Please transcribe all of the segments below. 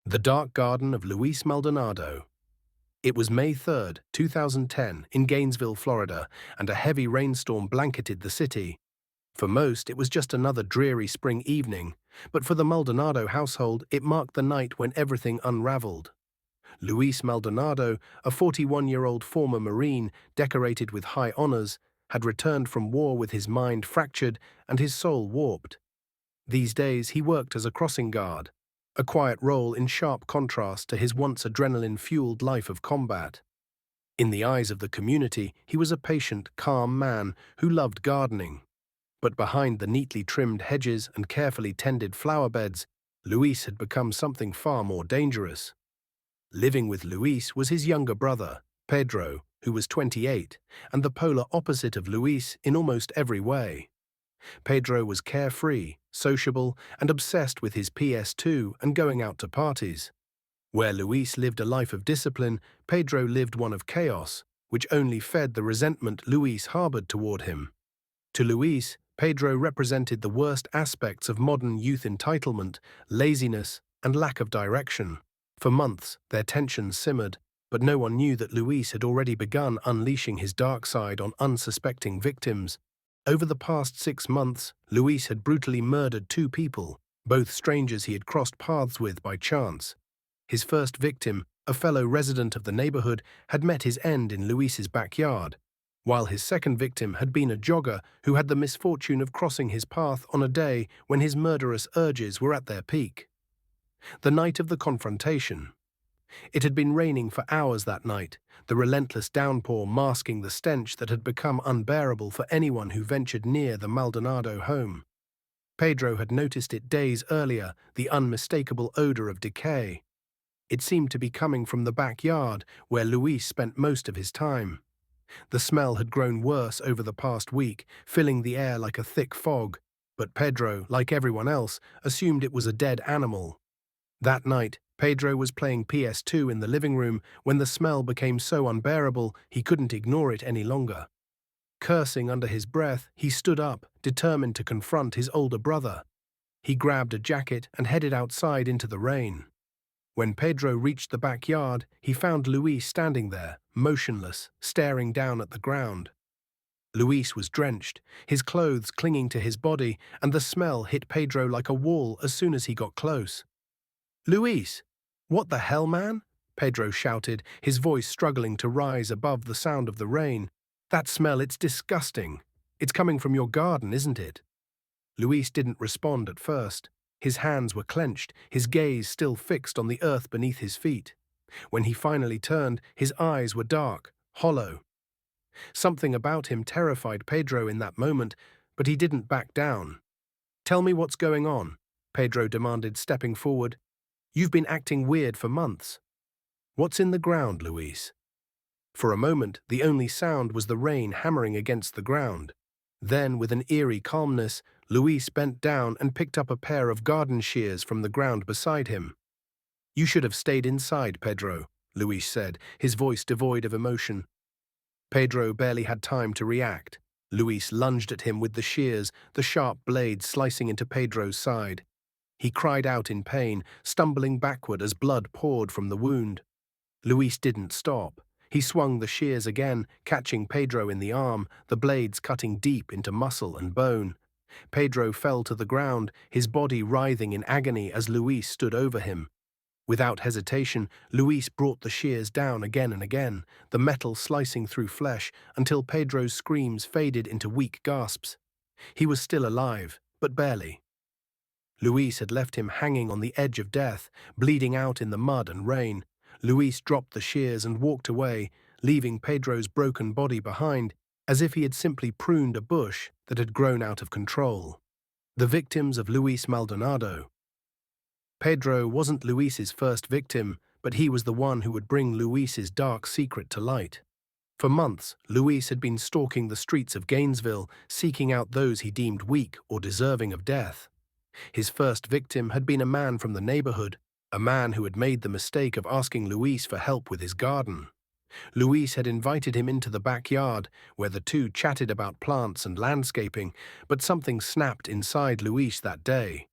The Dark Garden of Luis Maldonado. It was May 3rd, 2010, in Gainesville, Florida, and a heavy rainstorm blanketed the city. For most, it was just another dreary spring evening, but for the Maldonado household, it marked the night when everything unraveled. Luis Maldonado, a 41-year-old former Marine decorated with high honors, had returned from war with his mind fractured and his soul warped. These days, he worked as a crossing guard, a quiet role in sharp contrast to his once adrenaline-fueled life of combat. In the eyes of the community, he was a patient, calm man who loved gardening. But behind the neatly trimmed hedges and carefully tended flower beds, Luis had become something far more dangerous. Living with Luis was his younger brother, Pedro, who was 28, and the polar opposite of Luis in almost every way. Pedro was carefree, sociable, and obsessed with his PS2 and going out to parties. Where Luis lived a life of discipline, Pedro lived one of chaos, which only fed the resentment Luis harbored toward him. To Luis, Pedro represented the worst aspects of modern youth entitlement, laziness, and lack of direction. For months, their tensions simmered, but no one knew that Luis had already begun unleashing his dark side on unsuspecting victims. Over the past 6 months, Luis had brutally murdered 2 people, both strangers he had crossed paths with by chance. His first victim, a fellow resident of the neighborhood, had met his end in Luis's backyard, while his second victim had been a jogger who had the misfortune of crossing his path on a day when his murderous urges were at their peak. The night of the confrontation. It had been raining for hours that night, the relentless downpour masking the stench that had become unbearable for anyone who ventured near the Maldonado home. Pedro had noticed it days earlier, the unmistakable odor of decay. It seemed to be coming from the backyard, where Luis spent most of his time. The smell had grown worse over the past week, filling the air like a thick fog, but Pedro, like everyone else, assumed it was a dead animal. That night, Pedro was playing PS2 in the living room when the smell became so unbearable he couldn't ignore it any longer. Cursing under his breath, he stood up, determined to confront his older brother. He grabbed a jacket and headed outside into the rain. When Pedro reached the backyard, he found Luis standing there, motionless, staring down at the ground. Luis was drenched, his clothes clinging to his body, and the smell hit Pedro like a wall as soon as he got close. "Luis! What the hell, man?" Pedro shouted, his voice struggling to rise above the sound of the rain. "That smell, it's disgusting. It's coming from your garden, isn't it?" Luis didn't respond at first. His hands were clenched, his gaze still fixed on the earth beneath his feet. When he finally turned, his eyes were dark, hollow. Something about him terrified Pedro in that moment, but he didn't back down. "Tell me what's going on," Pedro demanded, stepping forward. "You've been acting weird for months." "What's in the ground, Luis?" For a moment, the only sound was the rain hammering against the ground. Then, with an eerie calmness, Luis bent down and picked up a pair of garden shears from the ground beside him. "You should have stayed inside, Pedro," Luis said, his voice devoid of emotion. Pedro barely had time to react. Luis lunged at him with the shears, the sharp blades slicing into Pedro's side. He cried out in pain, stumbling backward as blood poured from the wound. Luis didn't stop. He swung the shears again, catching Pedro in the arm, the blades cutting deep into muscle and bone. Pedro fell to the ground, his body writhing in agony as Luis stood over him. Without hesitation, Luis brought the shears down again and again, the metal slicing through flesh until Pedro's screams faded into weak gasps. He was still alive, but barely. Luis had left him hanging on the edge of death, bleeding out in the mud and rain. Luis dropped the shears and walked away, leaving Pedro's broken body behind, as if he had simply pruned a bush that had grown out of control. The victims of Luis Maldonado. Pedro wasn't Luis's first victim, but he was the one who would bring Luis's dark secret to light. For months, Luis had been stalking the streets of Gainesville, seeking out those he deemed weak or deserving of death. His first victim had been a man from the neighborhood, a man who had made the mistake of asking Luis for help with his garden. Luis had invited him into the backyard, where the two chatted about plants and landscaping, but something snapped inside Luis that day.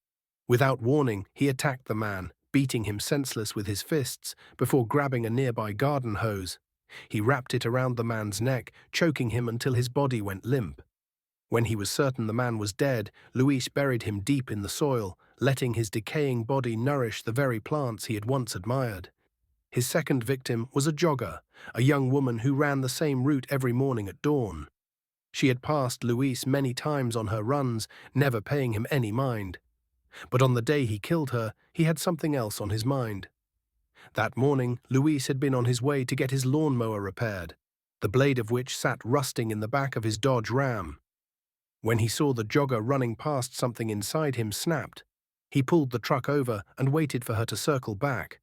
Without warning, he attacked the man, beating him senseless with his fists before grabbing a nearby garden hose. He wrapped it around the man's neck, choking him until his body went limp. When he was certain the man was dead, Luis buried him deep in the soil, letting his decaying body nourish the very plants he had once admired. His second victim was a jogger, a young woman who ran the same route every morning at dawn. She had passed Luis many times on her runs, never paying him any mind. But on the day he killed her, he had something else on his mind. That morning, Luis had been on his way to get his lawnmower repaired, the blade of which sat rusting in the back of his Dodge Ram. When he saw the jogger running past, something inside him snapped. He pulled the truck over and waited for her to circle back.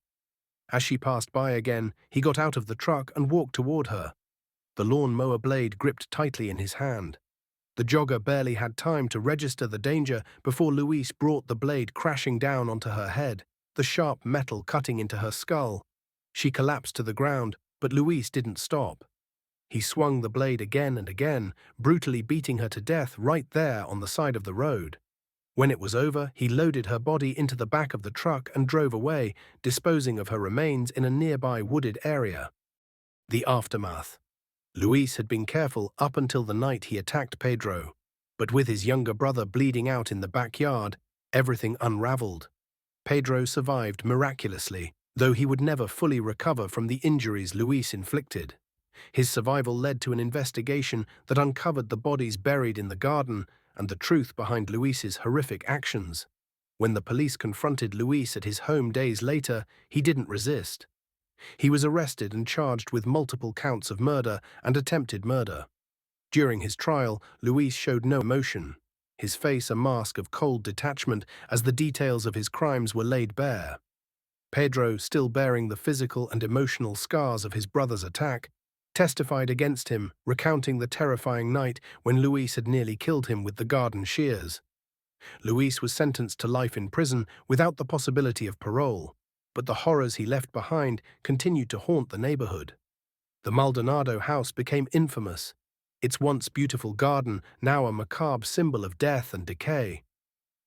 As she passed by again, he got out of the truck and walked toward her, the lawnmower blade gripped tightly in his hand. The jogger barely had time to register the danger before Luis brought the blade crashing down onto her head, the sharp metal cutting into her skull. She collapsed to the ground, but Luis didn't stop. He swung the blade again and again, brutally beating her to death right there on the side of the road. When it was over, he loaded her body into the back of the truck and drove away, disposing of her remains in a nearby wooded area. The aftermath. Luis had been careful up until the night he attacked Pedro, but with his younger brother bleeding out in the backyard, everything unraveled. Pedro survived miraculously, though he would never fully recover from the injuries Luis inflicted. His survival led to an investigation that uncovered the bodies buried in the garden and the truth behind Luis's horrific actions. When the police confronted Luis at his home days later, he didn't resist. He was arrested and charged with multiple counts of murder and attempted murder. During his trial, Luis showed no emotion, his face a mask of cold detachment as the details of his crimes were laid bare. Pedro, still bearing the physical and emotional scars of his brother's attack, testified against him, recounting the terrifying night when Luis had nearly killed him with the garden shears. Luis was sentenced to life in prison without the possibility of parole, but the horrors he left behind continued to haunt the neighborhood. The Maldonado house became infamous, its once beautiful garden now a macabre symbol of death and decay.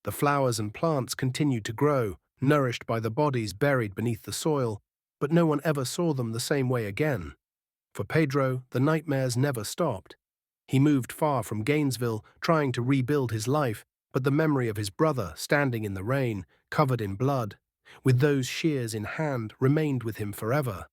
The flowers and plants continued to grow, nourished by the bodies buried beneath the soil, but no one ever saw them the same way again. For Pedro, the nightmares never stopped. He moved far from Gainesville, trying to rebuild his life, but the memory of his brother standing in the rain, covered in blood, with those shears in hand, remained with him forever.